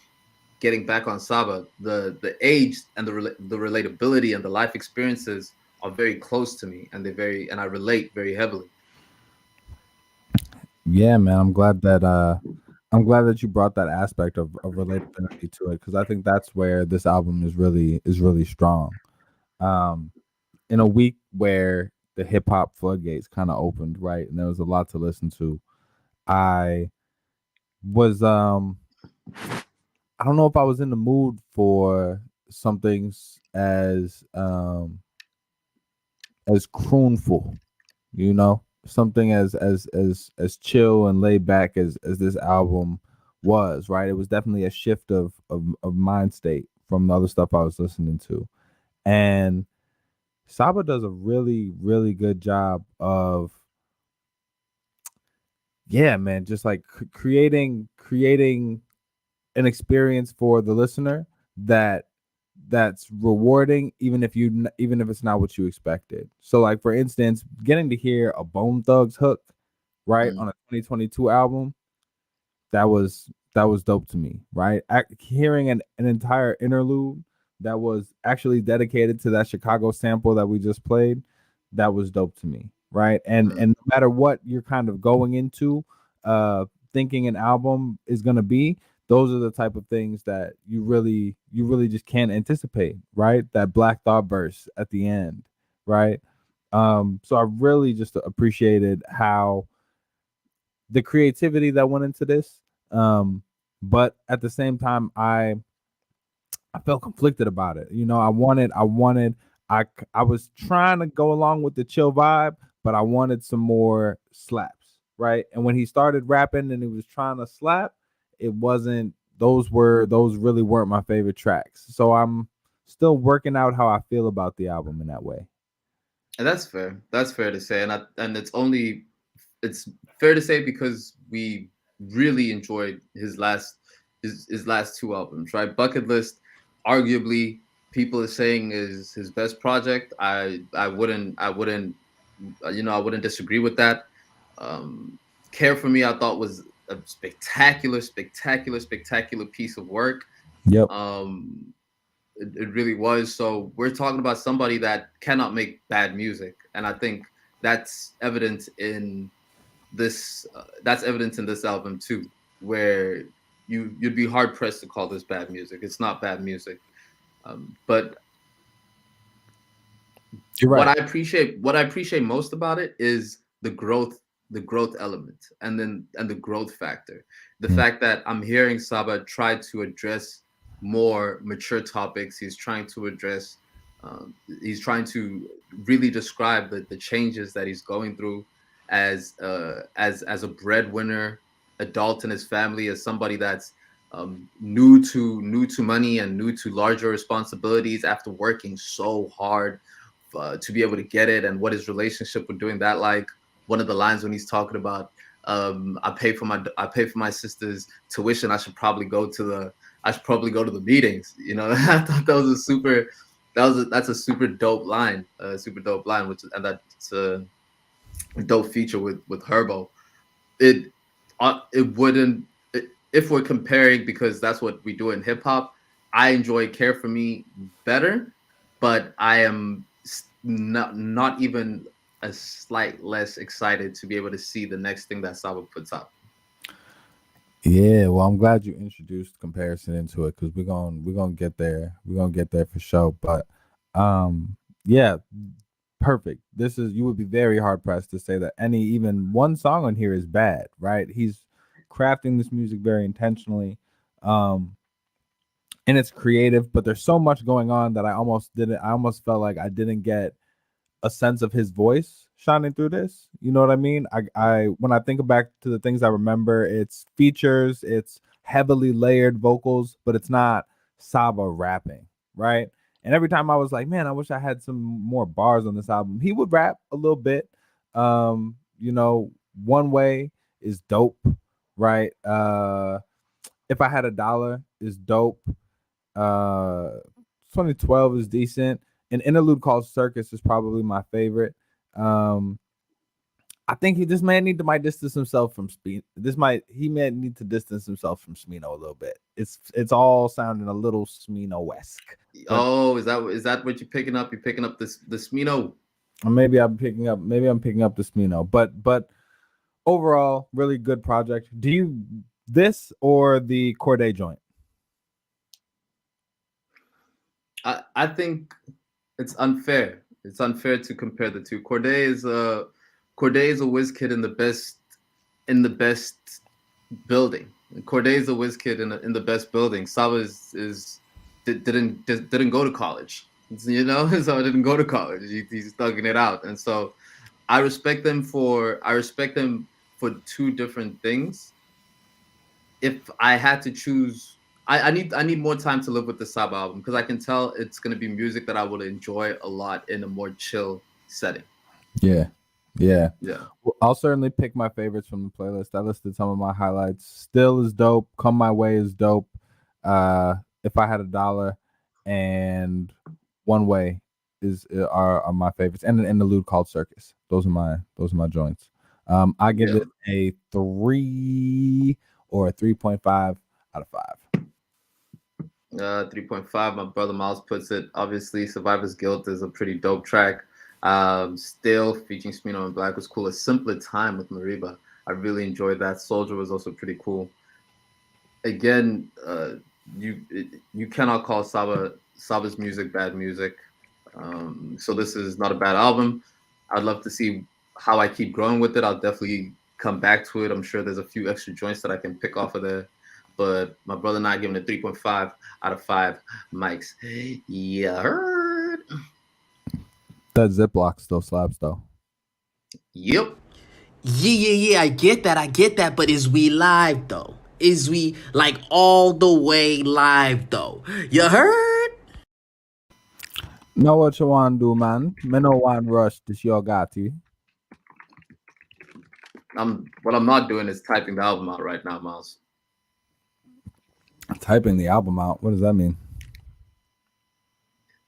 getting back on Saba, the age and the relatability and the life experiences are very close to me, and I relate very heavily. Yeah, man. I'm glad that you brought that aspect of relatability to it because I think that's where this album is really strong. Um, in a week where the hip hop floodgates kind of opened, right, and there was a lot to listen to. I was I don't know if I was in the mood for something as croonful, something as chill and laid back as this album was, right? It was definitely a shift of mind state from the other stuff I was listening to. And Saba does a really, really good job of, yeah, man, just like creating an experience for the listener that that's rewarding, even if it's not what you expected. So, like for instance, getting to hear a Bone Thugs hook right Mm, on a 2022 album, that was dope to me, right? Hearing an entire interlude that was actually dedicated to that Chicago sample that we just played, that was dope to me, right? And mm. no matter what you're kind of going into, uh, thinking an album is gonna be, those are the type of things that you really just can't anticipate, right? That Black Thought verse at the end, right? So I really just appreciated how the creativity that went into this. But at the same time, I felt conflicted about it. I was trying to go along with the chill vibe, but I wanted some more slaps, right? And when he started rapping and he was trying to slap, it wasn't. Those really weren't my favorite tracks. So I'm still working out how I feel about the album in that way. And that's fair. That's fair to say, and it's fair to say because we really enjoyed his last two albums, right? Bucket List, arguably, people are saying is his best project. I wouldn't disagree with that. Um, Care for Me, I thought was a spectacular piece of work. Yep. Um, it really was. So we're talking about somebody that cannot make bad music, and I think that's evident in this. That's evident in this album too, where you'd be hard pressed to call this bad music. It's not bad music, but You're right. what I appreciate most about it is the growth element, and the growth factor. The Mm. fact that I'm hearing Saba try to address more mature topics. He's trying to really describe the changes that he's going through as a breadwinner, adult in his family, as somebody that's new to money and new to larger responsibilities after working so hard to be able to get it, and what his relationship with doing that like. One of the lines when he's talking about I pay for my sister's tuition. I should probably go to the meetings. You know, I thought that was a super that's a super dope line, and that's a dope feature with Herbo. It wouldn't if we're comparing, because that's what we do in hip hop. I enjoy Care for Me better, but I am not even a slight less excited to be able to see the next thing that Saba puts up. Yeah, well, I'm glad you introduced comparison into it because we're gonna get there. We're gonna get there for sure. But yeah, perfect. This is you would be very hard pressed to say that any even one song on here is bad, right? He's crafting this music very intentionally. Um and it's creative, but there's so much going on that I almost felt like I didn't get a sense of his voice shining through this. You know what I mean? I when I think back to the things I remember, it's features, it's heavily layered vocals, but it's not Saba rapping, right? And every time I was like, man, I wish I had some more bars on this album. He would rap a little bit. You know, One Way is dope, right? If I Had a Dollar is dope. Uh 2012 is decent. An interlude called Circus is probably my favorite. Um, I think this man might distance himself from Speed. He may need to distance himself from Smino a little bit. It's all sounding a little Smino-esque. But Oh, is that what you're picking up? You're picking up the Smino. maybe I'm picking up the Smino. But overall, really good project. Do you this or the Corday joint? I think it's unfair. It's unfair to compare the two. Corday is a whiz kid in the best building. Corday is a whiz kid in the best building. Saba didn't go to college. You know, so didn't go to college. He's thugging it out, and so I respect them for two different things. If I had to choose, I need more time to live with the Saba album because I can tell it's gonna be music that I would enjoy a lot in a more chill setting. Yeah. Yeah. Yeah. Well, I'll certainly pick my favorites from the playlist. I listed some of my highlights. Still is dope. Come My Way is dope. If I Had a Dollar and One Way are my favorites. And an interlude called Circus. Those are my joints. I give it a 3 or a 3.5 out of 5. 3.5. My brother Miles puts it. Obviously, Survivor's Guilt is a pretty dope track. Still featuring Smino and Black was cool. A Simpler Time with Mariba. I really enjoyed that. Soldier was also pretty cool. Again, you cannot call Saba's music bad music. So this is not a bad album. I'd love to see how I keep growing with it. I'll definitely come back to it. I'm sure there's a few extra joints that I can pick off of there. But my brother and I giving it 3.5 out of 5 mics. Yeah, heard. That Ziploc still slaps though. Yep. Yeah. I get that. But is we live though? Is we like all the way live though? You heard? Know what you want to do, man. Me no want rush this your Gotti. What I'm not doing is typing the album out right now, Miles. Typing the album out. What does that mean?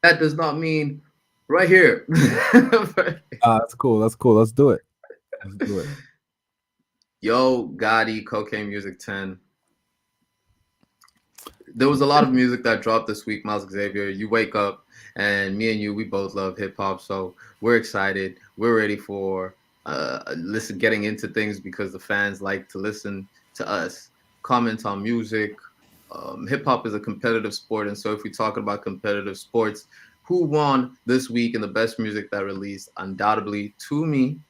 That does not mean right here. That's cool. Let's do it. Yo, Gotti, Cocaine Music 10. There was a lot of music that dropped this week, Miles Xavier. You wake up, and me and you, we both love hip hop, so we're excited. We're ready for getting into things because the fans like to listen to us, comment on music. Hip hop is a competitive sport, and so if we talk about competitive sports, who won this week in the best music that released? Undoubtedly, to me,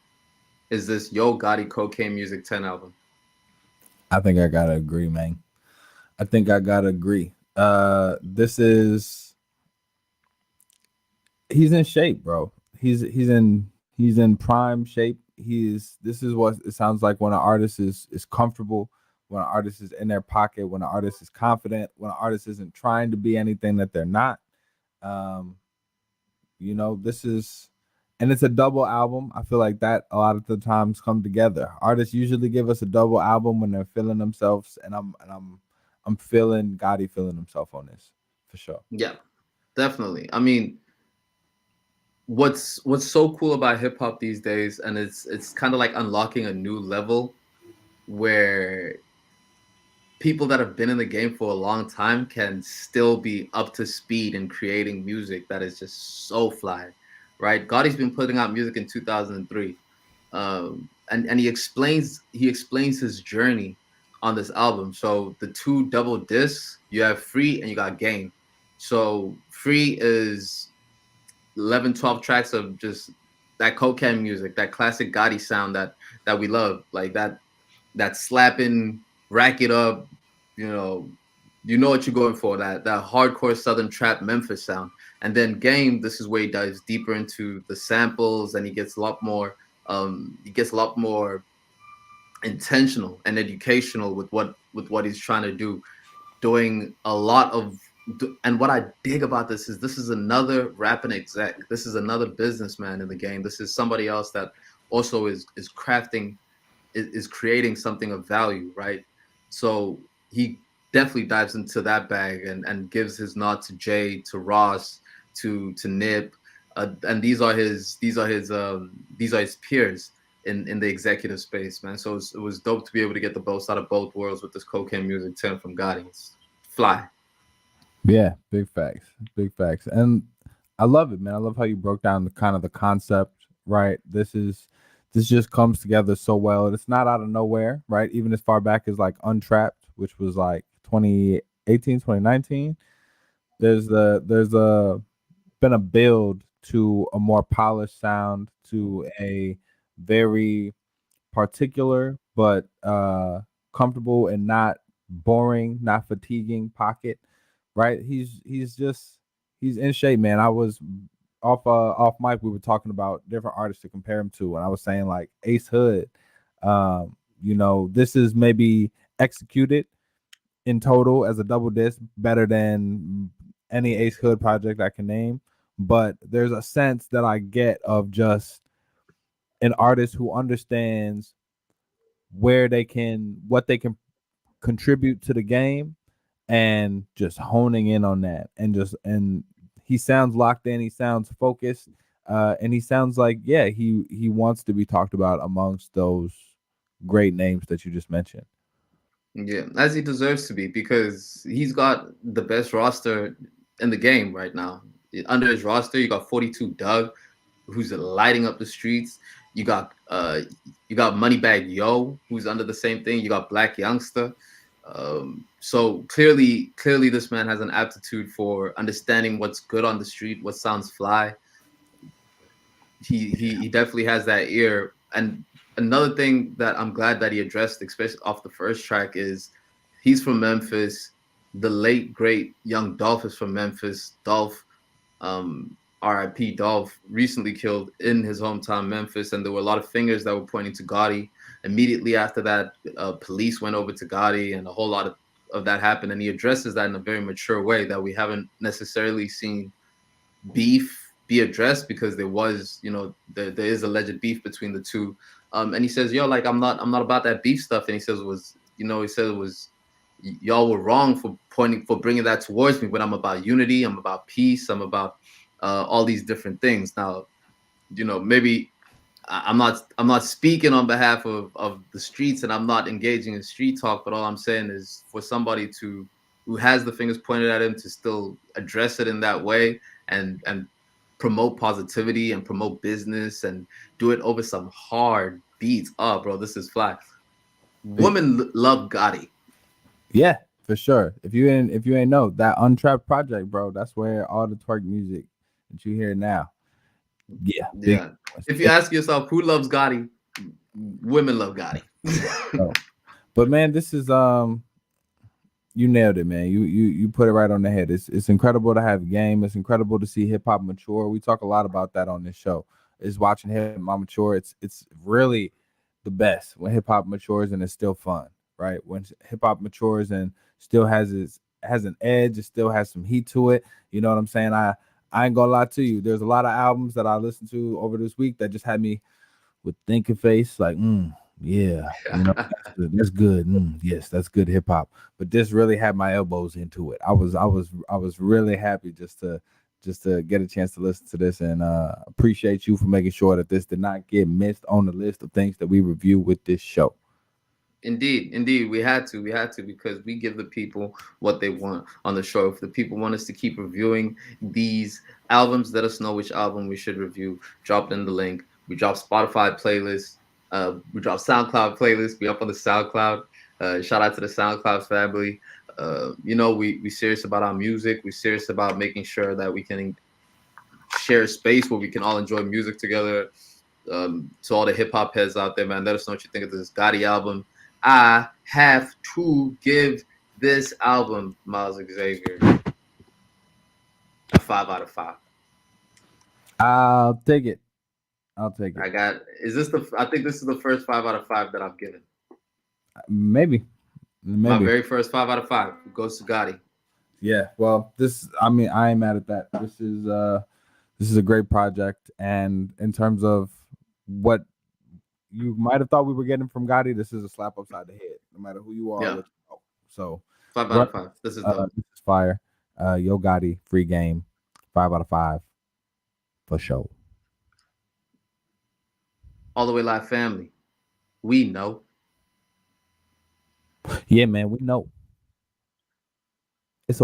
is this Yo Gotti Cocaine Music 10 album. I think I gotta agree, man. This is he's in shape, bro. He's in prime shape. This is what it sounds like when an artist is comfortable, when an artist is in their pocket, when an artist is confident, when an artist isn't trying to be anything that they're not. This is, and it's a double album. I feel like that a lot of the times come together. Artists usually give us a double album when they're feeling themselves, and I'm feeling Gotti feeling himself on this for sure. Yeah, definitely. I mean, what's so cool about hip hop these days, and it's kind of like unlocking a new level where people that have been in the game for a long time can still be up to speed in creating music that is just so fly, right? Gotti's been putting out music in 2003, and he explains his journey on this album. So the two double discs, you have Free and you got Game. So Free is 11, 12 tracks of just that cocaine music, that classic Gotti sound that we love, like that slapping, rack it up, You know what you're going for, that hardcore Southern trap Memphis sound. And then Game, this is where he dives deeper into the samples, and he gets a lot more intentional and educational with what he's trying to do, doing a lot of. And what I dig about this is another rapping exec. This is another businessman in the game. This is somebody else that also is crafting, is creating something of value, right? So he definitely dives into that bag and gives his nod to Jay, to Ross, to Nip, and these are his peers in the executive space, man. So it was dope to be able to get the most out of both worlds with this cocaine music turn from Gotti. It's fly. Yeah, big facts, big facts, and I love it, man. I love how you broke down the kind of the concept. Right, this just comes together so well, and it's not out of nowhere. Right, even as far back as like Untrapped, which was like 2018, 2019. There's a been a build to a more polished sound, to a very particular but comfortable and not boring, not fatiguing pocket. Right? He's in shape, man. I was off mic. We were talking about different artists to compare him to, and I was saying like Ace Hood. This is maybe executed in total as a double disc better than any Ace Hood project I can name. But there's a sense that I get of just an artist who understands what they can contribute to the game, and just honing in on that, and he sounds locked in, he sounds focused, and he sounds like, yeah, he wants to be talked about amongst those great names that you just mentioned. Yeah, as he deserves to be, because he's got the best roster in the game right now. Under his roster, you got 42 Doug, who's lighting up the streets. You got Moneybag Yo, who's under the same thing. You got Black Youngster. So clearly, this man has an aptitude for understanding what's good on the street, what sounds fly. He definitely has that ear. And another thing that I'm glad that he addressed, especially off the first track, is he's from Memphis. The late great young Dolph is from Memphis. Dolph, R.I.P. Dolph, recently killed in his hometown Memphis, and there were a lot of fingers that were pointing to Gotti. Immediately after that, police went over to Gotti, and a whole lot of that happened. And he addresses that in a very mature way that we haven't necessarily seen beef be addressed, because there was, there is alleged beef between the two. And he says, yo, like, I'm not about that beef stuff. And he says it was y'all were wrong for bringing that towards me, but I'm about unity, I'm about peace, I'm about all these different things. Now, maybe I'm not speaking on behalf of the streets, and I'm not engaging in street talk, but all I'm saying is for somebody who has the fingers pointed at him to still address it in that way, and promote positivity and promote business and do it over some hard beats. Oh, bro, this is fly. Women love Gotti. Yeah, for sure. If you ain't know that Untrapped project, bro, that's where all the twerk music that you hear now. Yeah, Yeah. If you ask yourself who loves Gotti, women love Gotti. But man, this is you nailed it, man. You put it right on the head. It's incredible to have game. It's incredible to see hip hop mature. We talk a lot about that on this show. Is watching hip hop mature. It's really the best when hip hop matures and it's still fun, right? When hip hop matures and still has an edge, it still has some heat to it. You know what I'm saying? I ain't gonna lie to you. There's a lot of albums that I listened to over this week that just had me with thinking face, like, yeah, that's good. Yes, that's good hip hop. But this really had my elbows into it. I was really happy just to get a chance to listen to this, and appreciate you for making sure that this did not get missed on the list of things that we review with this show. Indeed, we had to because we give the people what they want on the show. If the people want us to keep reviewing these albums, let us know which album we should review. Drop in the link. We drop Spotify playlists. We drop SoundCloud playlists. We up on the SoundCloud. Shout out to the SoundCloud family. We serious about our music. We serious about making sure that we can share a space where we can all enjoy music together. To all the hip hop heads out there, man, let us know what you think of this Gotti album. I have to give this album, Miles Xavier, a 5 out of 5. I'll take it. I'll take it. I think this is the first 5 out of 5 that I'm giving. Maybe. My very first 5 out of 5 goes to Gotti. Yeah. Well, I ain't mad at that. This is a great project. And in terms of what you might have thought we were getting from Gotti, this is a slap upside the head, no matter who you are. Yeah. So 5 out of 5. This is dope. This is fire. Yo Gotti, free game, 5 out of 5 for sure. All the way live family. We know. Yeah, man, we know. It's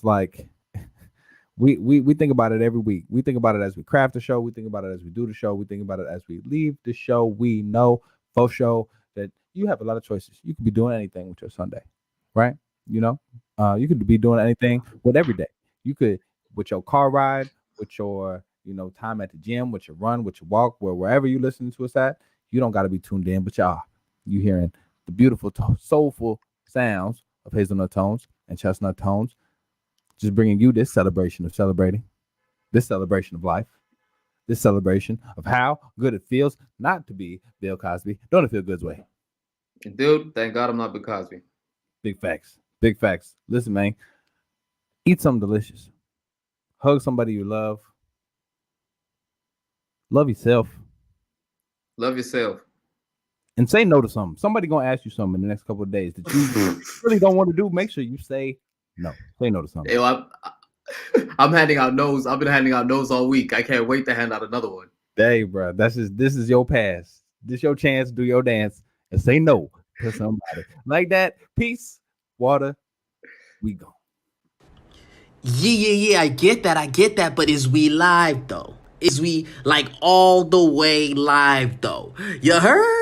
like we think about it every week. We think about it as we craft the show. We think about it as we do the show. We think about it as we leave the show. We know for sure that you have a lot of choices. You could be doing anything with your Sunday, right? You know, you could be doing anything with every day. You could with your car ride, with your time at the gym, with your run, with your walk, wherever you listen to us at. You don't got to be tuned in, but you hearing the beautiful, soulful sounds of hazelnut tones and chestnut tones, just bringing you this celebration of celebrating, this celebration of life, this celebration of how good it feels not to be Bill Cosby. Don't it feel good, way? Dude, thank God I'm not Bill Cosby. Big facts. Big facts. Listen, man, eat something delicious. Hug somebody you love. Love yourself. Love yourself. And say no to something. Somebody gonna ask you something in the next couple of days that you really don't want to do. Make sure you say no. Say no to something. Yo, I'm handing out no's. I've been handing out no's all week. I can't wait to hand out another one. Hey, bro, this is your pass. This your chance to do your dance and say no to somebody like that. Peace, water. We go. Yeah, I get that, but is we live though? Is we like all the way live though? You heard?